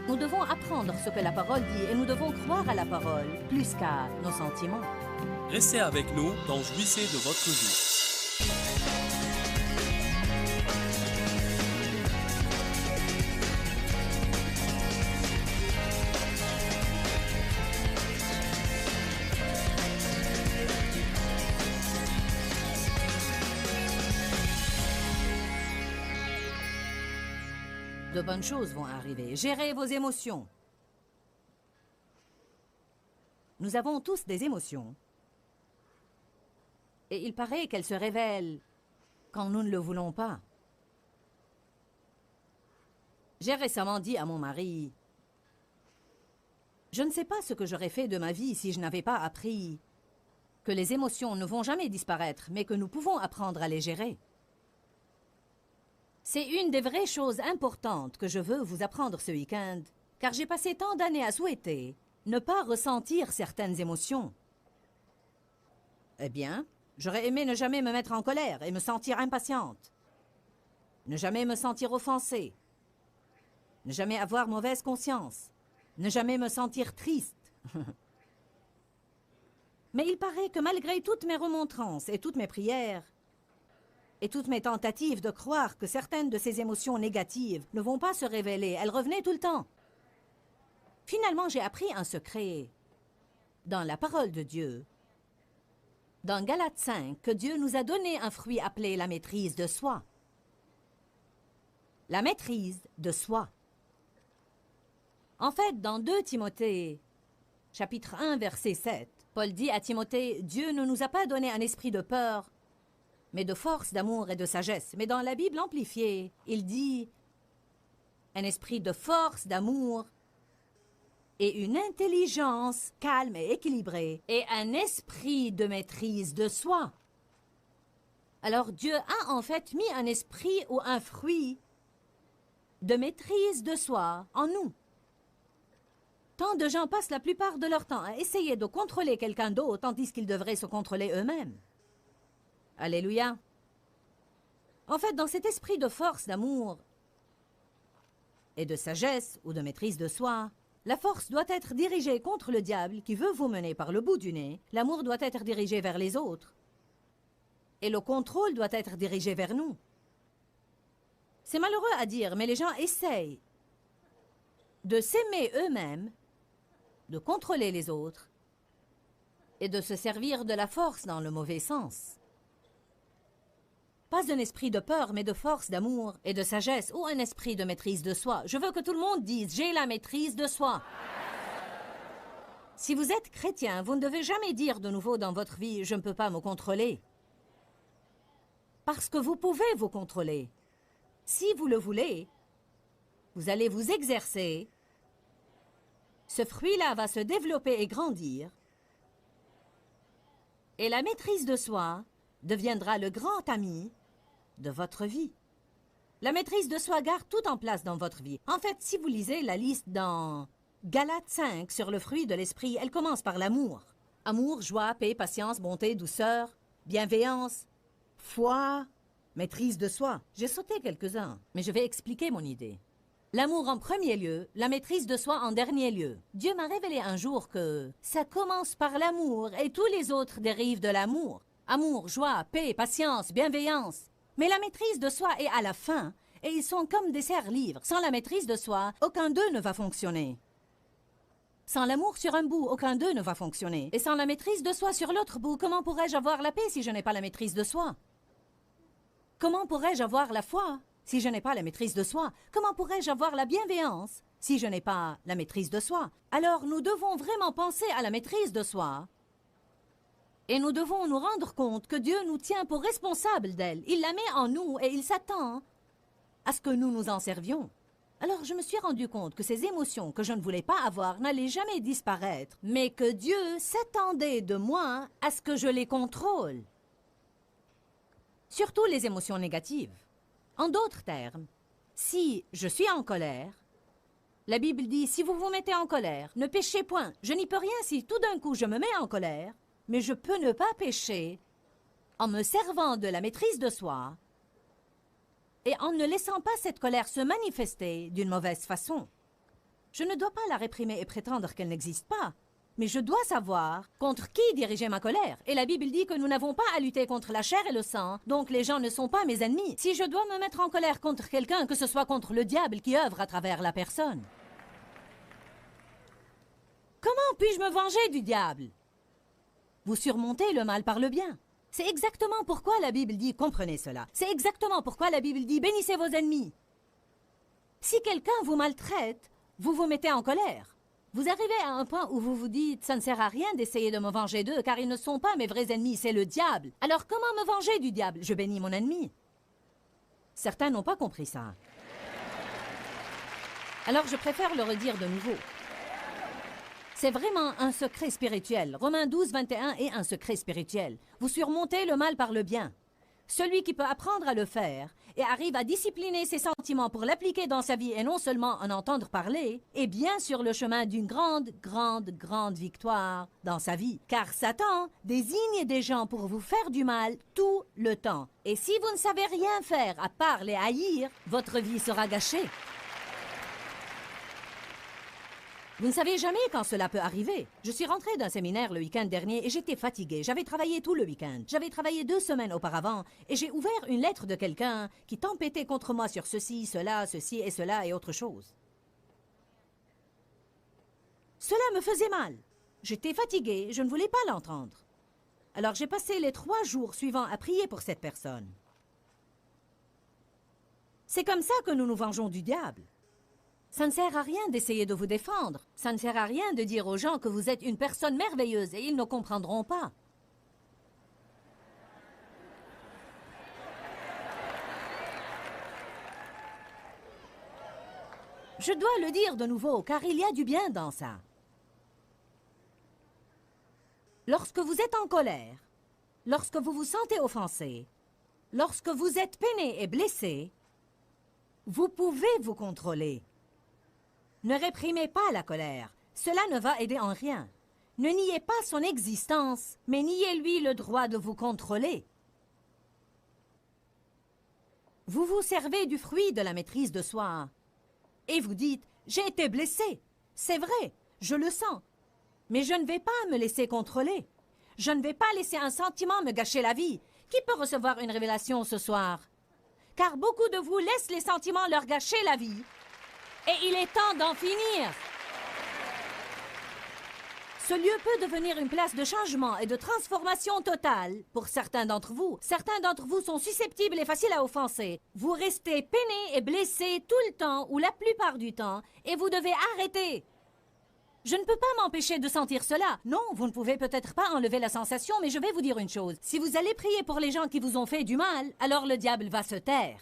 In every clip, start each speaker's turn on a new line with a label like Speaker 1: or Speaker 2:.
Speaker 1: Nous devons apprendre ce que la parole dit et nous devons croire à la parole plus qu'à nos sentiments.
Speaker 2: Restez avec nous dans Jouissez de votre vie.
Speaker 1: De bonnes choses vont arriver. Gérez vos émotions. Nous avons tous des émotions. Et il paraît qu'elles se révèlent quand nous ne le voulons pas. J'ai récemment dit à mon mari, « Je ne sais pas ce que j'aurais fait de ma vie si je n'avais pas appris que les émotions ne vont jamais disparaître, mais que nous pouvons apprendre à les gérer. » C'est une des vraies choses importantes que je veux vous apprendre ce week-end, car j'ai passé tant d'années à souhaiter ne pas ressentir certaines émotions. Eh bien, j'aurais aimé ne jamais me mettre en colère et me sentir impatiente. Ne jamais me sentir offensée. Ne jamais avoir mauvaise conscience. Ne jamais me sentir triste. Mais il paraît que malgré toutes mes remontrances et toutes mes prières, et toutes mes tentatives de croire que certaines de ces émotions négatives ne vont pas se révéler, elles revenaient tout le temps. Finalement, j'ai appris un secret dans la parole de Dieu. Dans Galates 5, que Dieu nous a donné un fruit appelé la maîtrise de soi. La maîtrise de soi. En fait, dans 2 Timothée, chapitre 1, verset 7, Paul dit à Timothée, « Dieu ne nous a pas donné un esprit de peur, mais de force, d'amour et de sagesse. » Mais dans la Bible amplifiée, il dit un esprit de force, d'amour et une intelligence calme et équilibrée et un esprit de maîtrise de soi. Alors Dieu a en fait mis un esprit ou un fruit de maîtrise de soi en nous. Tant de gens passent la plupart de leur temps à essayer de contrôler quelqu'un d'autre tandis qu'ils devraient se contrôler eux-mêmes. Alléluia. En fait, dans cet esprit de force, d'amour et de sagesse ou de maîtrise de soi, la force doit être dirigée contre le diable qui veut vous mener par le bout du nez. L'amour doit être dirigé vers les autres. Et le contrôle doit être dirigé vers nous. C'est malheureux à dire, mais les gens essayent de s'aimer eux-mêmes, de contrôler les autres et de se servir de la force dans le mauvais sens. Pas un esprit de peur, mais de force, d'amour et de sagesse, ou un esprit de maîtrise de soi. Je veux que tout le monde dise « J'ai la maîtrise de soi ». Si vous êtes chrétien, vous ne devez jamais dire de nouveau dans votre vie « Je ne peux pas me contrôler ». Parce que vous pouvez vous contrôler. Si vous le voulez, vous allez vous exercer. Ce fruit-là va se développer et grandir. Et la maîtrise de soi deviendra le grand ami de votre vie. La maîtrise de soi garde tout en place dans votre vie. En fait, si vous lisez la liste dans Galates 5 sur le fruit de l'esprit, elle commence par l'amour. Amour, joie, paix, patience, bonté, douceur, bienveillance, foi, maîtrise de soi. J'ai sauté quelques-uns, mais je vais expliquer mon idée. L'amour en premier lieu, la maîtrise de soi en dernier lieu. Dieu m'a révélé un jour que ça commence par l'amour et tous les autres dérivent de l'amour. Amour, joie, paix, patience, bienveillance. Mais la maîtrise de soi est à la fin, et ils sont comme des serre-livres. Sans la maîtrise de soi, aucun d'eux ne va fonctionner. Sans l'amour sur un bout, aucun d'eux ne va fonctionner. Et sans la maîtrise de soi sur l'autre bout, comment pourrais-je avoir la paix si je n'ai pas la maîtrise de soi? Comment pourrais-je avoir la foi si je n'ai pas la maîtrise de soi? Comment pourrais-je avoir la bienveillance si je n'ai pas la maîtrise de soi? Alors nous devons vraiment penser à la maîtrise de soi. Et nous devons nous rendre compte que Dieu nous tient pour responsables d'elle. Il la met en nous et il s'attend à ce que nous nous en servions. Alors je me suis rendu compte que ces émotions que je ne voulais pas avoir n'allaient jamais disparaître, mais que Dieu s'attendait de moi à ce que je les contrôle. Surtout les émotions négatives. En d'autres termes, si je suis en colère, la Bible dit, si vous vous mettez en colère, ne péchez point. Je n'y peux rien si tout d'un coup je me mets en colère, mais je peux ne pas pécher en me servant de la maîtrise de soi et en ne laissant pas cette colère se manifester d'une mauvaise façon. Je ne dois pas la réprimer et prétendre qu'elle n'existe pas. Mais je dois savoir contre qui diriger ma colère. Et la Bible dit que nous n'avons pas à lutter contre la chair et le sang, donc les gens ne sont pas mes ennemis. Si je dois me mettre en colère contre quelqu'un, que ce soit contre le diable qui œuvre à travers la personne. Comment puis-je me venger du diable? Vous surmontez le mal par le bien. C'est exactement pourquoi la Bible dit « comprenez cela ». C'est exactement pourquoi la Bible dit « bénissez vos ennemis ». Si quelqu'un vous maltraite, vous vous mettez en colère. Vous arrivez à un point où vous vous dites « ça ne sert à rien d'essayer de me venger d'eux, car ils ne sont pas mes vrais ennemis, c'est le diable. Alors comment me venger du diable? Je bénis mon ennemi. » Certains n'ont pas compris ça. Alors je préfère le redire de nouveau. C'est vraiment un secret spirituel. Romains 12, 21 est un secret spirituel. Vous surmontez le mal par le bien. Celui qui peut apprendre à le faire et arrive à discipliner ses sentiments pour l'appliquer dans sa vie et non seulement en entendre parler, est bien sur le chemin d'une grande victoire dans sa vie. Car Satan désigne des gens pour vous faire du mal tout le temps. Et si vous ne savez rien faire à part les haïr, votre vie sera gâchée. Vous ne savez jamais quand cela peut arriver. Je suis rentrée d'un séminaire le week-end dernier et j'étais fatiguée. J'avais travaillé tout le week-end. J'avais travaillé 2 semaines auparavant et j'ai ouvert une lettre de quelqu'un qui tempêtait contre moi sur ceci, cela et autre chose. Cela me faisait mal. J'étais fatiguée, je ne voulais pas l'entendre. Alors j'ai passé les 3 jours suivants à prier pour cette personne. C'est comme ça que nous nous vengeons du diable. Ça ne sert à rien d'essayer de vous défendre. Ça ne sert à rien de dire aux gens que vous êtes une personne merveilleuse et ils ne comprendront pas. Je dois le dire de nouveau, car il y a du bien dans ça. Lorsque vous êtes en colère, lorsque vous vous sentez offensé, lorsque vous êtes peiné et blessé, vous pouvez vous contrôler. Ne réprimez pas la colère. Cela ne va aider en rien. Ne niez pas son existence, mais niez-lui le droit de vous contrôler. Vous vous servez du fruit de la maîtrise de soi. Et vous dites, j'ai été blessé. C'est vrai, je le sens. Mais je ne vais pas me laisser contrôler. Je ne vais pas laisser un sentiment me gâcher la vie. Qui peut recevoir une révélation ce soir? Car beaucoup de vous laissent les sentiments leur gâcher la vie. Et il est temps d'en finir. Ce lieu peut devenir une place de changement et de transformation totale pour certains d'entre vous. Certains d'entre vous sont susceptibles et faciles à offenser. Vous restez peinés et blessés tout le temps ou la plupart du temps et vous devez arrêter. Je ne peux pas m'empêcher de sentir cela. Non, vous ne pouvez peut-être pas enlever la sensation, mais je vais vous dire une chose. Si vous allez prier pour les gens qui vous ont fait du mal, alors le diable va se taire.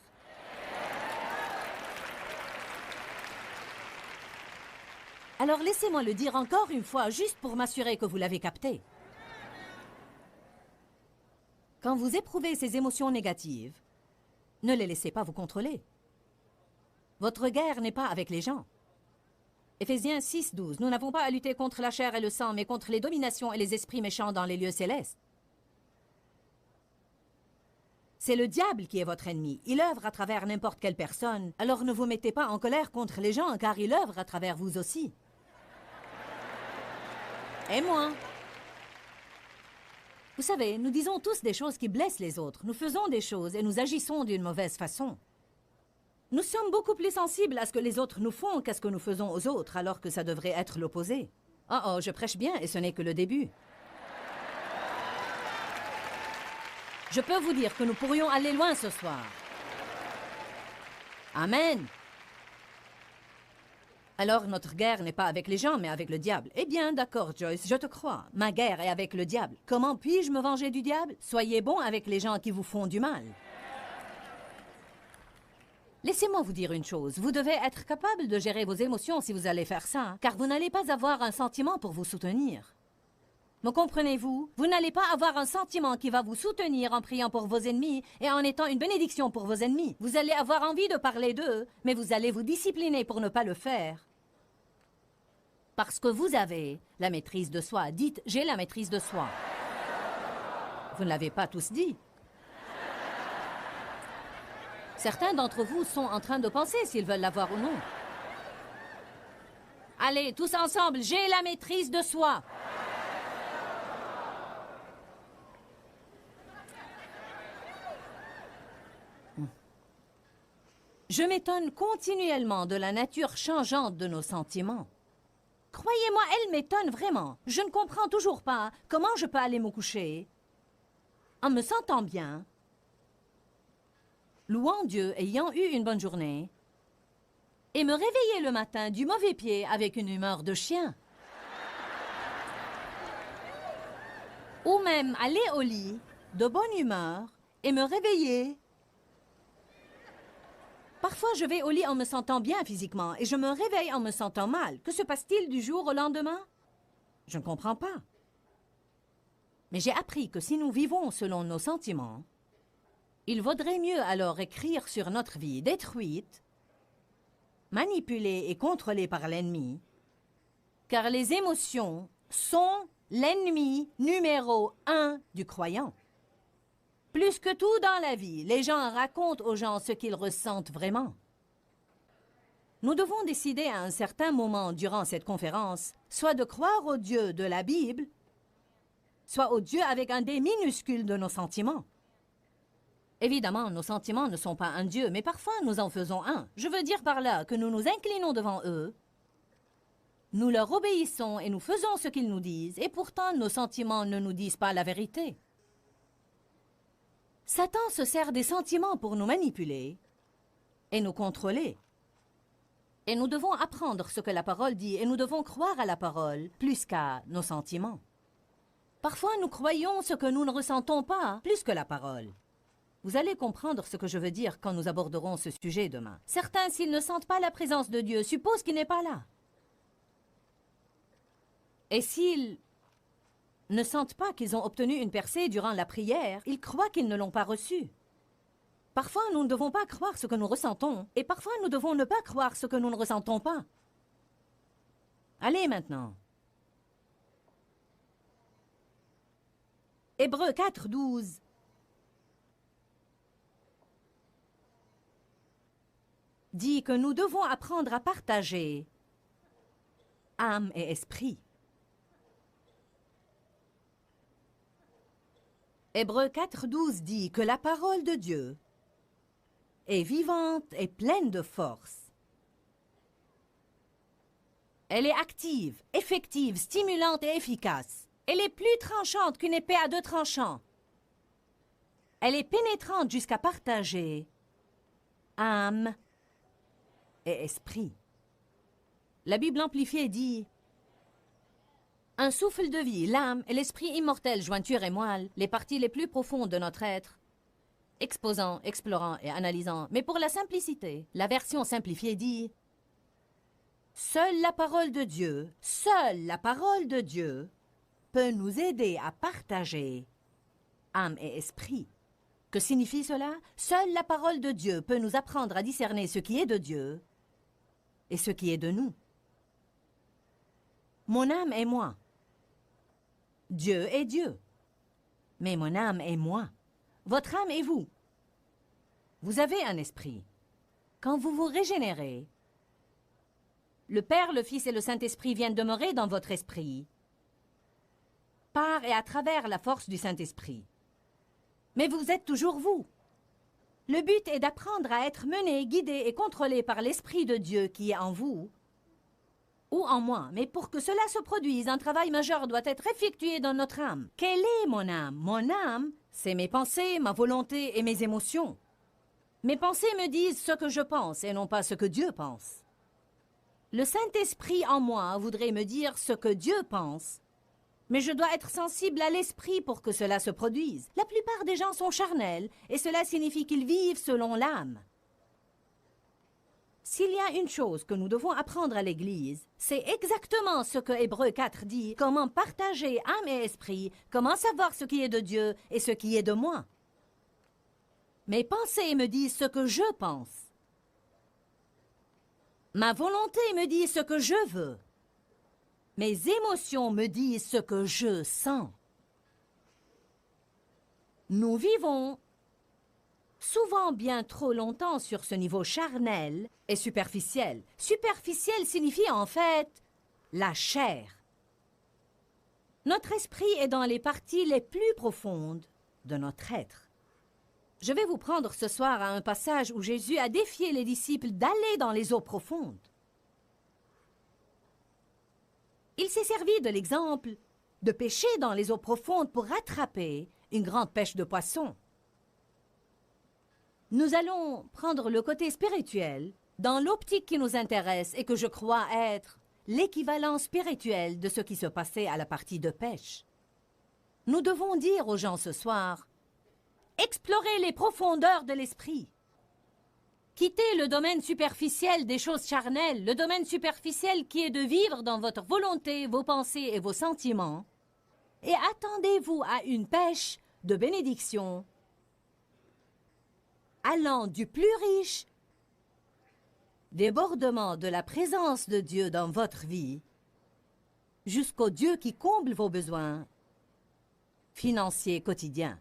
Speaker 1: Alors laissez-moi le dire encore une fois, juste pour m'assurer que vous l'avez capté. Quand vous éprouvez ces émotions négatives, ne les laissez pas vous contrôler. Votre guerre n'est pas avec les gens. Éphésiens 6, 12. Nous n'avons pas à lutter contre la chair et le sang, mais contre les dominations et les esprits méchants dans les lieux célestes. C'est le diable qui est votre ennemi. Il œuvre à travers n'importe quelle personne. Alors ne vous mettez pas en colère contre les gens, car il œuvre à travers vous aussi. Et moi. Vous savez, nous disons tous des choses qui blessent les autres. Nous faisons des choses et nous agissons d'une mauvaise façon. Nous sommes beaucoup plus sensibles à ce que les autres nous font qu'à ce que nous faisons aux autres, alors que ça devrait être l'opposé. Oh, je prêche bien et ce n'est que le début. Je peux vous dire que nous pourrions aller loin ce soir. Amen. Alors notre guerre n'est pas avec les gens, mais avec le diable. Eh bien, d'accord, Joyce, je te crois. Ma guerre est avec le diable. Comment puis-je me venger du diable? Soyez bon avec les gens qui vous font du mal. Laissez-moi vous dire une chose. Vous devez être capable de gérer vos émotions si vous allez faire ça, car vous n'allez pas avoir un sentiment pour vous soutenir. Me comprenez-vous? Vous n'allez pas avoir un sentiment qui va vous soutenir en priant pour vos ennemis et en étant une bénédiction pour vos ennemis. Vous allez avoir envie de parler d'eux, mais vous allez vous discipliner pour ne pas le faire. Parce que vous avez la maîtrise de soi. Dites, j'ai la maîtrise de soi. Vous ne l'avez pas tous dit. Certains d'entre vous sont en train de penser s'ils veulent l'avoir ou non. Allez, tous ensemble, j'ai la maîtrise de soi. Je m'étonne continuellement de la nature changeante de nos sentiments. Croyez-moi, elle m'étonne vraiment. Je ne comprends toujours pas comment je peux aller me coucher en me sentant bien, louant Dieu, ayant eu une bonne journée, et me réveiller le matin du mauvais pied avec une humeur de chien. Ou même aller au lit de bonne humeur et me réveiller. Parfois, je vais au lit en me sentant bien physiquement et je me réveille en me sentant mal. Que se passe-t-il du jour au lendemain? Je ne comprends pas. Mais j'ai appris que si nous vivons selon nos sentiments, il vaudrait mieux alors écrire sur notre vie détruite, manipulée et contrôlée par l'ennemi, car les émotions sont l'ennemi numéro 1 du croyant. Plus que tout dans la vie, les gens racontent aux gens ce qu'ils ressentent vraiment. Nous devons décider à un certain moment durant cette conférence, soit de croire au Dieu de la Bible, soit au Dieu avec un D minuscule de nos sentiments. Évidemment, nos sentiments ne sont pas un Dieu, mais parfois nous en faisons un. Je veux dire par là que nous nous inclinons devant eux, nous leur obéissons et nous faisons ce qu'ils nous disent, et pourtant nos sentiments ne nous disent pas la vérité. Satan se sert des sentiments pour nous manipuler et nous contrôler. Et nous devons apprendre ce que la parole dit et nous devons croire à la parole plus qu'à nos sentiments. Parfois, nous croyons ce que nous ne ressentons pas plus que la parole. Vous allez comprendre ce que je veux dire quand nous aborderons ce sujet demain. Certains, s'ils ne sentent pas la présence de Dieu, supposent qu'il n'est pas là. Et s'ils ne sentent pas qu'ils ont obtenu une percée durant la prière, ils croient qu'ils ne l'ont pas reçue. Parfois, nous ne devons pas croire ce que nous ressentons, et parfois, nous devons ne pas croire ce que nous ne ressentons pas. Allez maintenant. Hébreux 4, 12. Dit que nous devons apprendre à partager âme et esprit. Hébreux 4, 12 dit que la parole de Dieu est vivante et pleine de force. Elle est active, effective, stimulante et efficace. Elle est plus tranchante qu'une épée à 2 tranchants. Elle est pénétrante jusqu'à partager âme et esprit. La Bible amplifiée dit: un souffle de vie, l'âme et l'esprit immortel, jointure et moelle, les parties les plus profondes de notre être, exposant, explorant et analysant. Mais pour la simplicité, la version simplifiée dit: seule la parole de Dieu peut nous aider à partager âme et esprit. Que signifie cela? Seule la parole de Dieu peut nous apprendre à discerner ce qui est de Dieu et ce qui est de nous. Mon âme est moi. Dieu est Dieu. Mais mon âme est moi. Votre âme est vous. Vous avez un esprit. Quand vous vous régénérez, le Père, le Fils et le Saint-Esprit viennent demeurer dans votre esprit, par et à travers la force du Saint-Esprit. Mais vous êtes toujours vous. Le but est d'apprendre à être mené, guidé et contrôlé par l'Esprit de Dieu qui est en vous, ou en moi. Mais pour que cela se produise, un travail majeur doit être effectué dans notre âme. Quelle est mon âme? Mon âme, c'est mes pensées, ma volonté et mes émotions. Mes pensées me disent ce que je pense et non pas ce que Dieu pense. Le Saint-Esprit en moi voudrait me dire ce que Dieu pense, mais je dois être sensible à l'esprit pour que cela se produise. La plupart des gens sont charnels, et cela signifie qu'ils vivent selon l'âme. S'il y a une chose que nous devons apprendre à l'Église, c'est exactement ce que Hébreux 4 dit, comment partager âme et esprit, comment savoir ce qui est de Dieu et ce qui est de moi. Mes pensées me disent ce que je pense. Ma volonté me dit ce que je veux. Mes émotions me disent ce que je sens. Nous vivons souvent bien trop longtemps sur ce niveau charnel et superficiel. Superficiel signifie en fait la chair. Notre esprit est dans les parties les plus profondes de notre être. Je vais vous prendre ce soir à un passage où Jésus a défié les disciples d'aller dans les eaux profondes. Il s'est servi de l'exemple de pêcher dans les eaux profondes pour attraper une grande pêche de poissons. Nous allons prendre le côté spirituel dans l'optique qui nous intéresse et que je crois être l'équivalent spirituel de ce qui se passait à la partie de pêche. Nous devons dire aux gens ce soir, explorez les profondeurs de l'esprit. Quittez le domaine superficiel des choses charnelles, le domaine superficiel qui est de vivre dans votre volonté, vos pensées et vos sentiments, et attendez-vous à une pêche de bénédiction allant du plus riche débordement de la présence de Dieu dans votre vie jusqu'au Dieu qui comble vos besoins financiers quotidiens.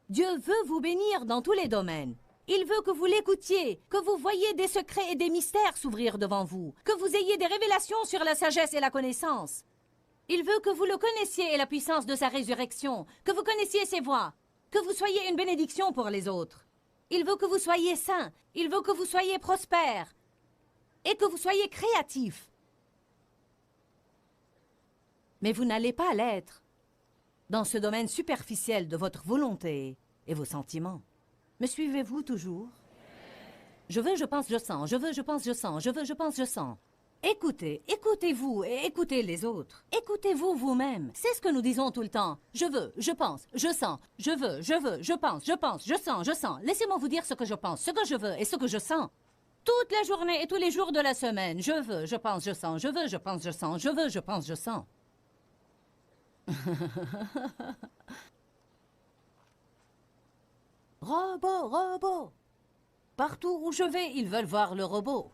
Speaker 1: Dieu veut vous bénir dans tous les domaines. Il veut que vous l'écoutiez, que vous voyiez des secrets et des mystères s'ouvrir devant vous, que vous ayez des révélations sur la sagesse et la connaissance. Il veut que vous le connaissiez et la puissance de sa résurrection, que vous connaissiez ses voies, que vous soyez une bénédiction pour les autres. Il veut que vous soyez saints, il veut que vous soyez prospères et que vous soyez créatifs. Mais vous n'allez pas l'être dans ce domaine superficiel de votre volonté et vos sentiments. Me suivez-vous toujours? Je veux, je pense, je sens. Je veux, je pense, je sens. Je veux, je pense, je sens. Écoutez, écoutez-vous et écoutez les autres. Écoutez-vous vous-même. C'est ce que nous disons tout le temps. Je veux, je pense, je sens. Je veux, je pense, je sens, je sens. Laissez-moi vous dire ce que je pense, ce que je veux et ce que je sens. Toute la journée et tous les jours de la semaine. Je veux, je pense, je sens. Je veux, je pense, je sens. Je veux, je pense, je sens. Robot, robot. Partout où je vais, ils veulent voir le robot.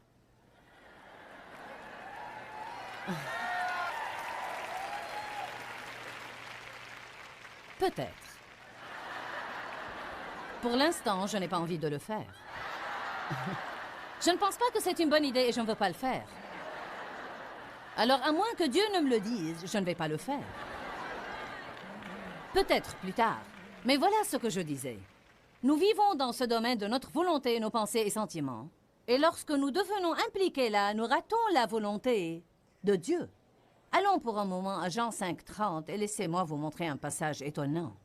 Speaker 1: Peut-être. Pour l'instant, je n'ai pas envie de le faire. Je ne pense pas que c'est une bonne idée et je ne veux pas le faire. Alors, à moins que Dieu ne me le dise, je ne vais pas le faire. Peut-être plus tard. Mais voilà ce que je disais. Nous vivons dans ce domaine de notre volonté, nos pensées et sentiments. Et lorsque nous devenons impliqués là, nous ratons la volonté de Dieu. Allons pour un moment à Jean 5:30 et laissez-moi vous montrer un passage étonnant.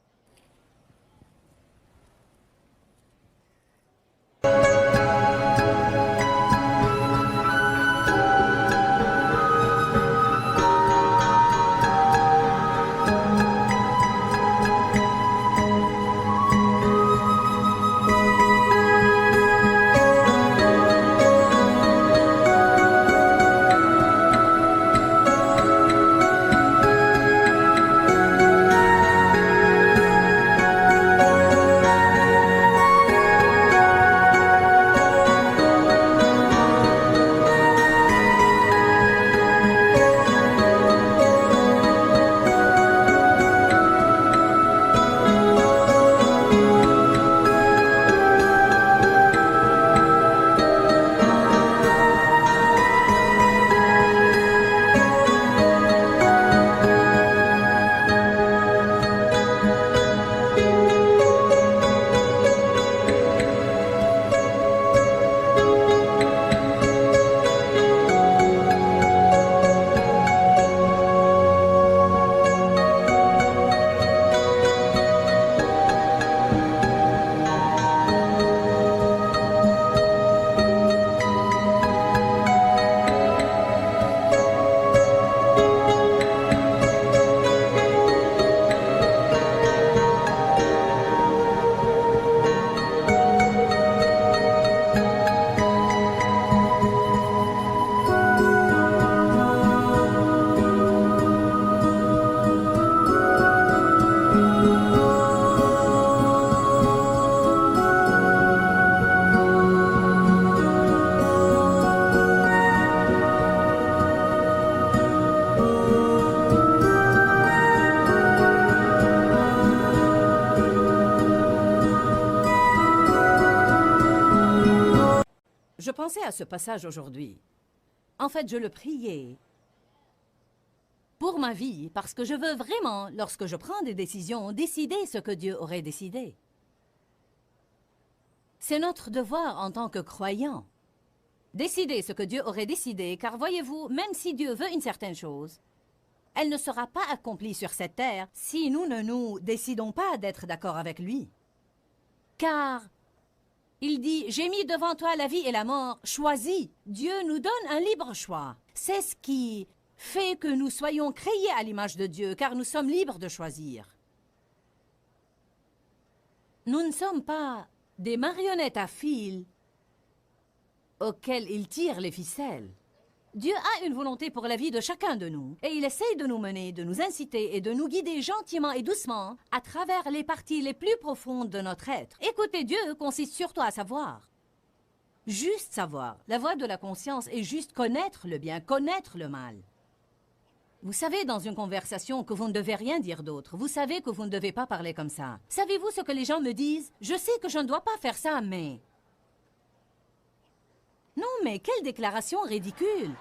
Speaker 1: Je pensais à ce passage aujourd'hui. En fait, je le priais pour ma vie, parce que je veux vraiment, lorsque je prends des décisions, décider ce que Dieu aurait décidé. C'est notre devoir en tant que croyants. Décider ce que Dieu aurait décidé, car voyez-vous, même si Dieu veut une certaine chose, elle ne sera pas accomplie sur cette terre si nous ne nous décidons pas d'être d'accord avec lui. Car il dit, j'ai mis devant toi la vie et la mort, choisis. Dieu nous donne un libre choix. C'est ce qui fait que nous soyons créés à l'image de Dieu, car nous sommes libres de choisir. Nous ne sommes pas des marionnettes à fil auxquelles il tire les ficelles. Dieu a une volonté pour la vie de chacun de nous, et il essaye de nous mener, de nous inciter et de nous guider gentiment et doucement à travers les parties les plus profondes de notre être. Écouter Dieu consiste surtout à savoir. Juste savoir. La voie de la conscience est juste connaître le bien, connaître le mal. Vous savez dans une conversation que vous ne devez rien dire d'autre. Vous savez que vous ne devez pas parler comme ça. Savez-vous ce que les gens me disent? Je sais que je ne dois pas faire ça, mais... Non, mais quelle déclaration ridicule!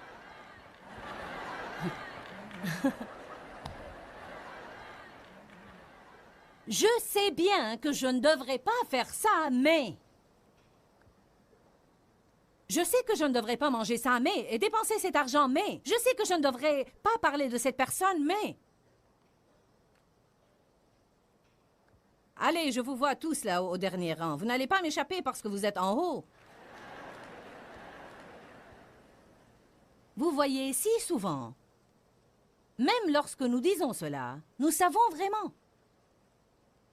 Speaker 1: Je sais bien que je ne devrais pas faire ça, mais... Je sais que je ne devrais pas manger ça, mais... Et dépenser cet argent, mais... Je sais que je ne devrais pas parler de cette personne, mais... Allez, je vous vois tous là au dernier rang. Vous n'allez pas m'échapper parce que vous êtes en haut. Vous voyez, si souvent, même lorsque nous disons cela, nous savons vraiment.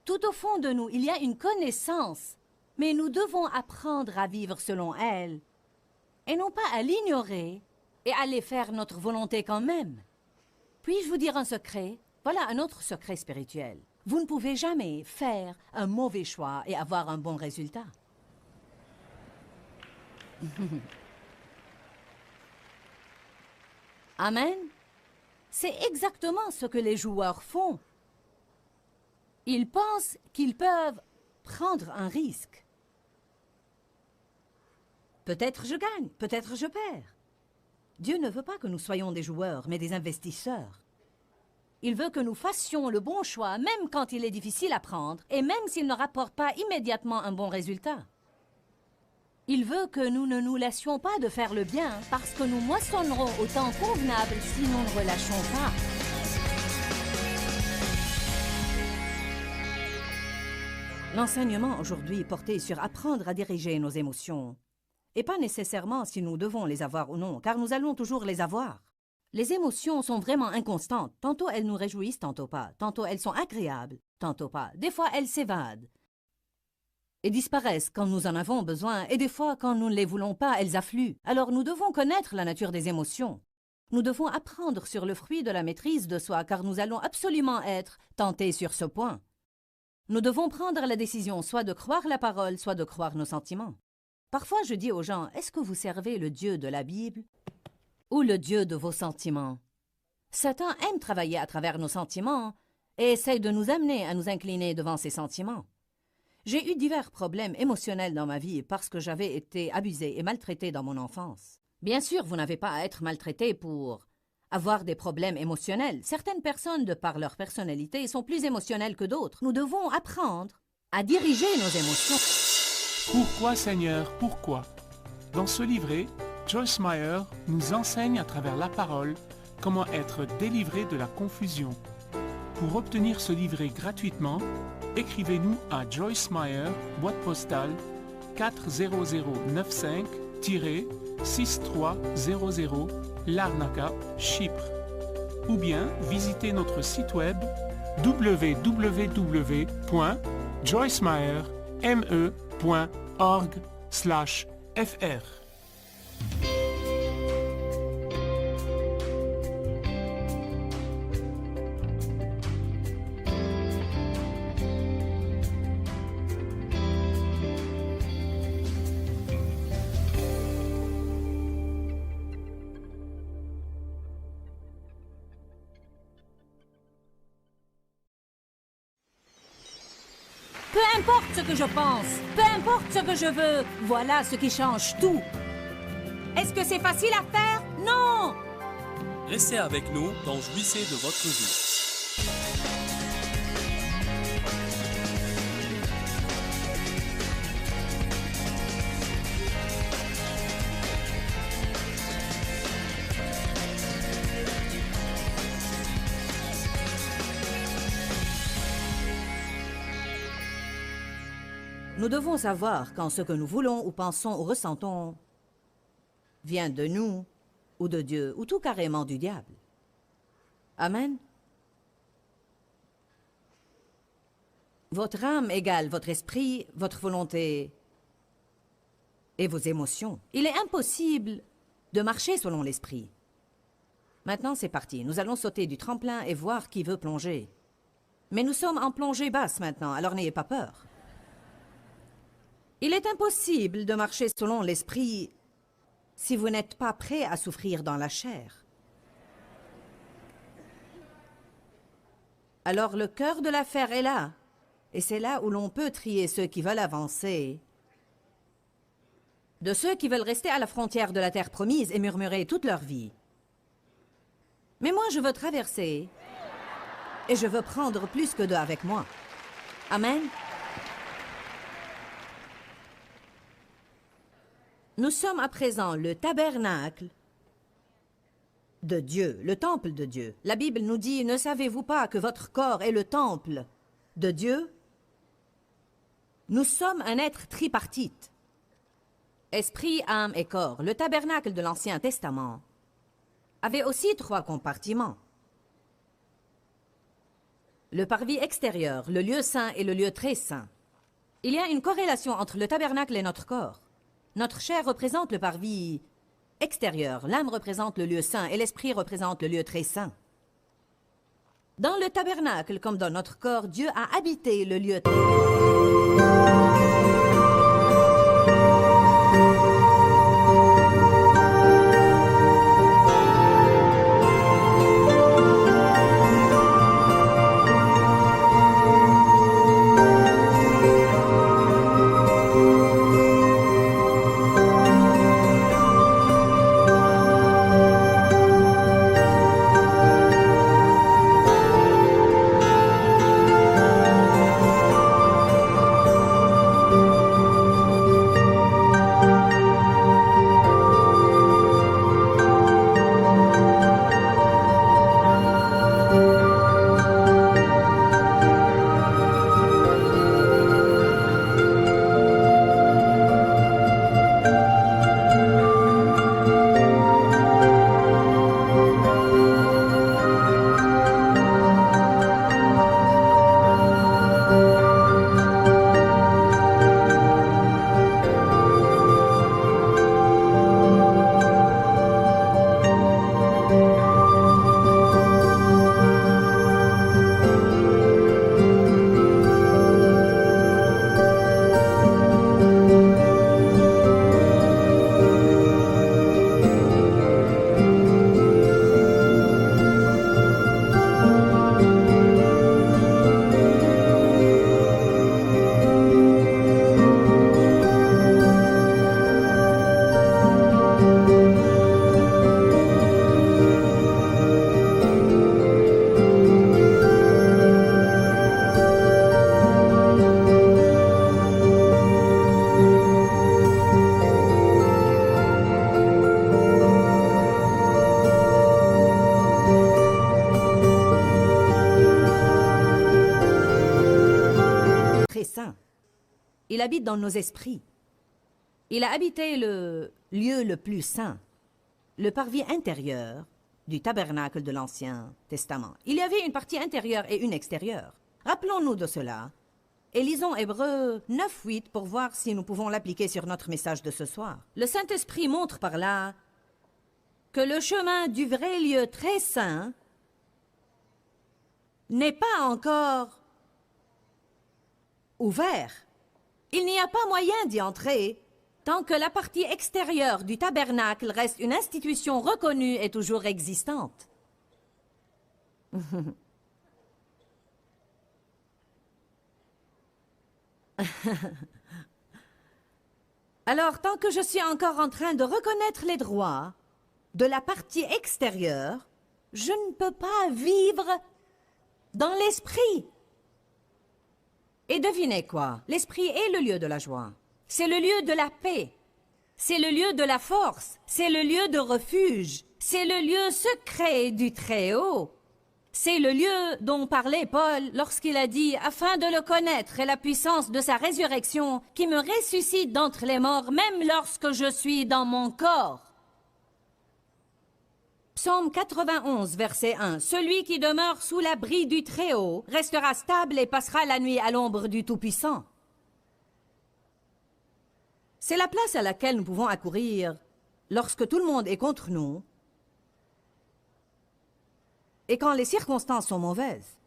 Speaker 1: Tout au fond de nous, il y a une connaissance, mais nous devons apprendre à vivre selon elle, et non pas à l'ignorer et à aller faire notre volonté quand même. Puis-je vous dire un secret? Voilà un autre secret spirituel. Vous ne pouvez jamais faire un mauvais choix et avoir un bon résultat. Amen. C'est exactement ce que les joueurs font. Ils pensent qu'ils peuvent prendre un risque. Peut-être je gagne, peut-être je perds. Dieu ne veut pas que nous soyons des joueurs, mais des investisseurs. Il veut que nous fassions le bon choix, même quand il est difficile à prendre, et même s'il ne rapporte pas immédiatement un bon résultat. Il veut que nous ne nous laissions pas de faire le bien, parce que nous moissonnerons au temps convenable si nous ne relâchons pas. L'enseignement aujourd'hui est porté sur apprendre à diriger nos émotions, et pas nécessairement si nous devons les avoir ou non, car nous allons toujours les avoir. Les émotions sont vraiment inconstantes. Tantôt elles nous réjouissent, tantôt pas. Tantôt elles sont agréables, tantôt pas. Des fois elles s'évadent et disparaissent quand nous en avons besoin, et des fois, quand nous ne les voulons pas, elles affluent. Alors nous devons connaître la nature des émotions. Nous devons apprendre sur le fruit de la maîtrise de soi, car nous allons absolument être tentés sur ce point. Nous devons prendre la décision soit de croire la parole, soit de croire nos sentiments. Parfois, je dis aux gens, est-ce que vous servez le Dieu de la Bible ou le Dieu de vos sentiments? Satan aime travailler à travers nos sentiments et essaie de nous amener à nous incliner devant ses sentiments. J'ai eu divers problèmes émotionnels dans ma vie parce que j'avais été abusée et maltraitée dans mon enfance. Bien sûr, vous n'avez pas à être maltraité pour avoir des problèmes émotionnels. Certaines personnes, de par leur personnalité, sont plus émotionnelles que d'autres. Nous devons apprendre à diriger nos émotions.
Speaker 3: Pourquoi, Seigneur, pourquoi? Dans ce livret, Joyce Meyer nous enseigne à travers la parole comment être délivré de la confusion. Pour obtenir ce livret gratuitement, écrivez-nous à Joyce Meyer, boîte postale 40095-6300, Larnaca, Chypre. Ou bien visitez notre site web www.joycemeyer.org/fr.
Speaker 1: Peu importe ce que je pense, peu importe ce que je veux, voilà ce qui change tout. Est-ce que c'est facile à faire? Non!
Speaker 2: Restez avec nous dans Jouissez de votre vie.
Speaker 1: Nous devons savoir quand ce que nous voulons ou pensons ou ressentons vient de nous ou de Dieu ou tout carrément du diable. Amen. Votre âme égale votre esprit, votre volonté et vos émotions. Il est impossible de marcher selon l'esprit. Maintenant, c'est parti. Nous allons sauter du tremplin et voir qui veut plonger. Mais nous sommes en plongée basse maintenant, alors n'ayez pas peur. Il est impossible de marcher selon l'esprit si vous n'êtes pas prêt à souffrir dans la chair. Alors le cœur de l'affaire est là, et c'est là où l'on peut trier ceux qui veulent avancer de ceux qui veulent rester à la frontière de la terre promise et murmurer toute leur vie. Mais moi, je veux traverser, et je veux prendre plus que deux avec moi. Amen. Nous sommes à présent le tabernacle de Dieu, le temple de Dieu. La Bible nous dit, ne savez-vous pas que votre corps est le temple de Dieu? Nous sommes un être tripartite. Esprit, âme et corps. Le tabernacle de l'Ancien Testament avait aussi 3 compartiments. Le parvis extérieur, le lieu saint et le lieu très saint. Il y a une corrélation entre le tabernacle et notre corps. Notre chair représente le parvis extérieur, l'âme représente le lieu saint et l'esprit représente le lieu très saint. Dans le tabernacle, comme dans notre corps, Dieu a habité le lieu très saint. Il habite dans nos esprits. Il a habité le lieu le plus saint, le parvis intérieur du tabernacle de l'Ancien Testament. Il y avait une partie intérieure et une extérieure. Rappelons-nous de cela et lisons Hébreux 9:8 pour voir si nous pouvons l'appliquer sur notre message de ce soir. Le Saint-Esprit montre par là que le chemin du vrai lieu très saint n'est pas encore ouvert. Il n'y a pas moyen d'y entrer tant que la partie extérieure du tabernacle reste une institution reconnue et toujours existante. Alors, tant que je suis encore en train de reconnaître les droits de la partie extérieure, Je ne peux pas vivre dans l'esprit. Et devinez quoi? L'esprit est le lieu de la joie. C'est le lieu de la paix. C'est le lieu de la force. C'est le lieu de refuge. C'est le lieu secret du Très-Haut. C'est le lieu dont parlait Paul lorsqu'il a dit « Afin de le connaître et la puissance de sa résurrection, qui me ressuscite d'entre les morts, même lorsque je suis dans mon corps. » Psaume 91, verset 1. « Celui qui demeure sous l'abri du Très-Haut restera stable et passera la nuit à l'ombre du Tout-Puissant. » C'est la place à laquelle nous pouvons accourir lorsque tout le monde est contre nous et quand les circonstances sont mauvaises.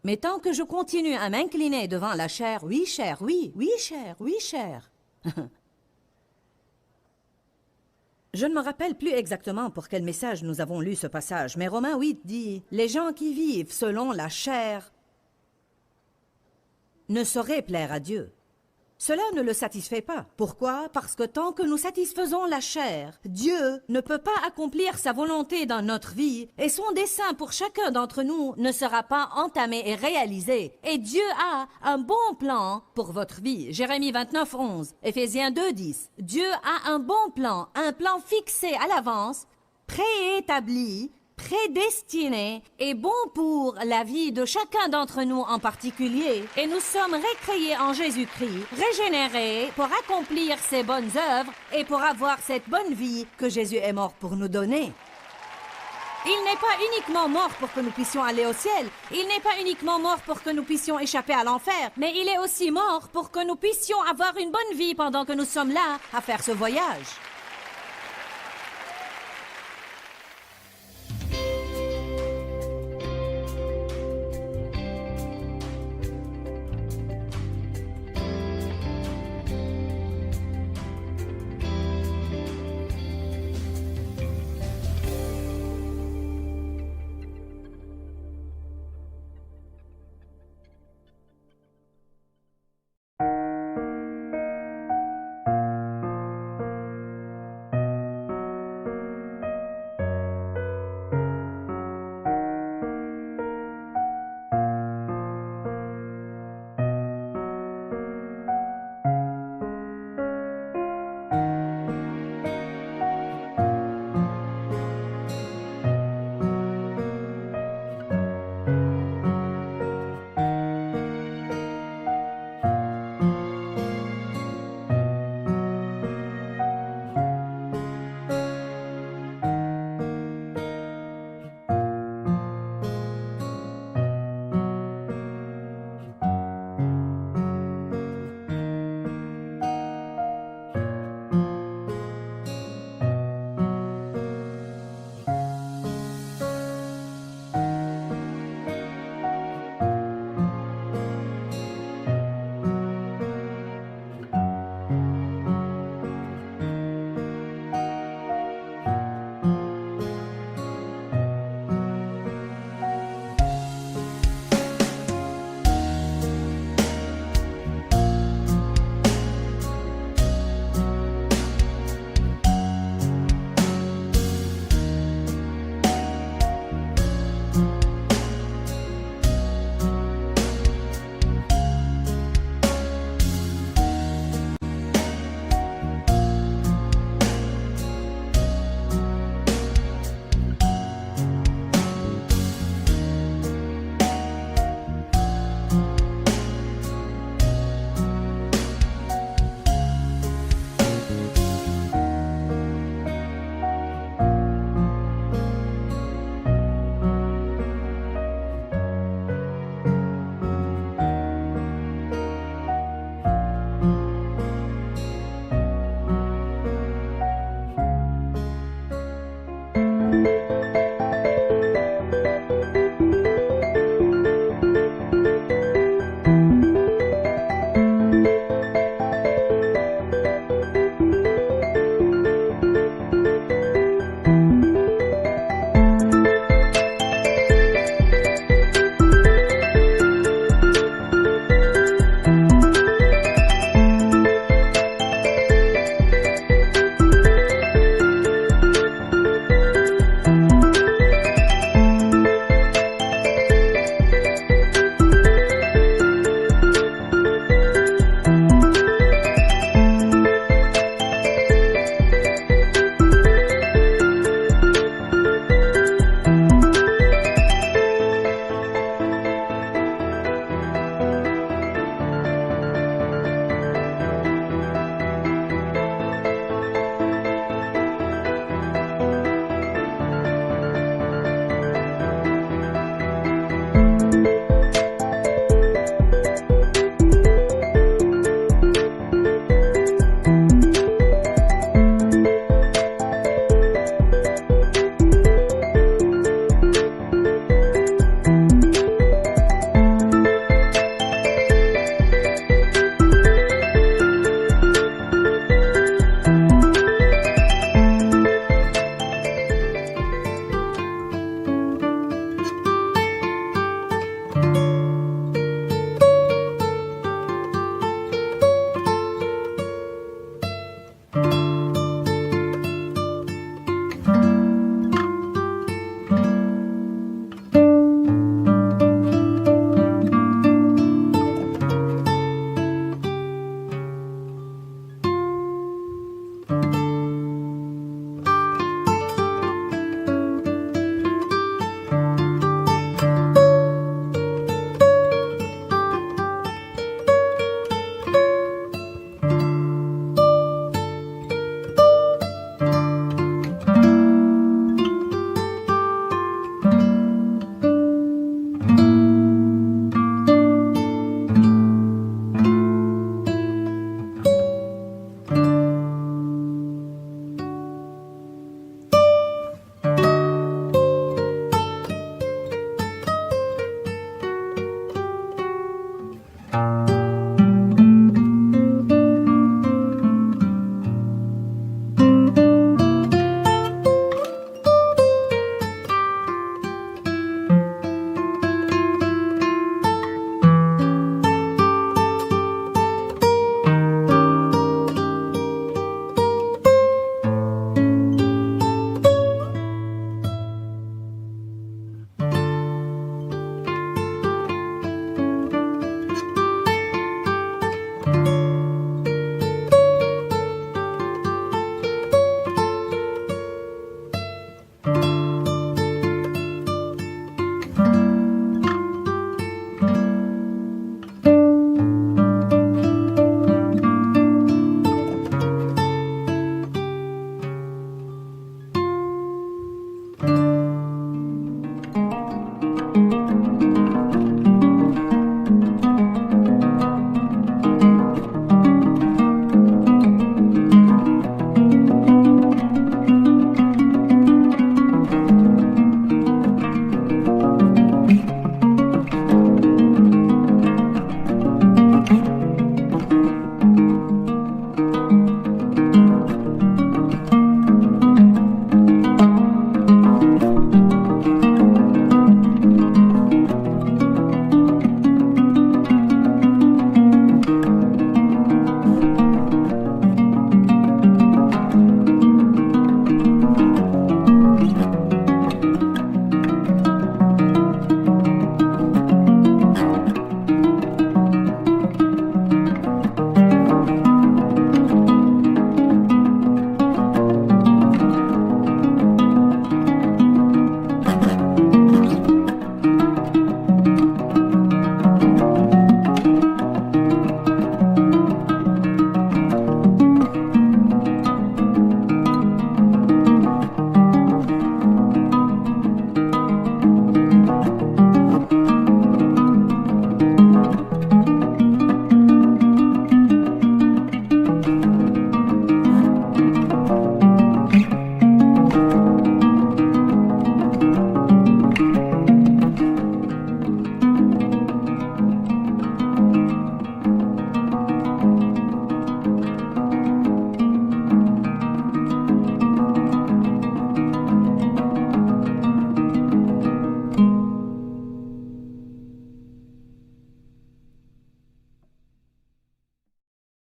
Speaker 1: Mais tant que je continue à m'incliner devant la chair, oui, chair, oui, oui, chair, oui, chair. Je ne me rappelle plus exactement pour quel message nous avons lu ce passage, mais Romains 8 dit « Les gens qui vivent selon la chair ne sauraient plaire à Dieu. » Cela ne le satisfait pas. Pourquoi? Parce que tant que nous satisfaisons la chair, Dieu ne peut pas accomplir sa volonté dans notre vie et son dessein pour chacun d'entre nous ne sera pas entamé et réalisé. Et Dieu a un bon plan pour votre vie. Jérémie 29, 11, Éphésiens 2, 10. Dieu a un bon plan, un plan fixé à l'avance, préétabli, prédestiné et bon pour la vie de chacun d'entre nous en particulier. Et nous sommes récréés en Jésus-Christ, régénérés pour accomplir ses bonnes œuvres et pour avoir cette bonne vie que Jésus est mort pour nous donner. Il n'est pas uniquement mort pour que nous puissions aller au ciel. Il n'est pas uniquement mort pour que nous puissions échapper à l'enfer. Mais il est aussi mort pour que nous puissions avoir une bonne vie pendant que nous sommes là à faire ce voyage.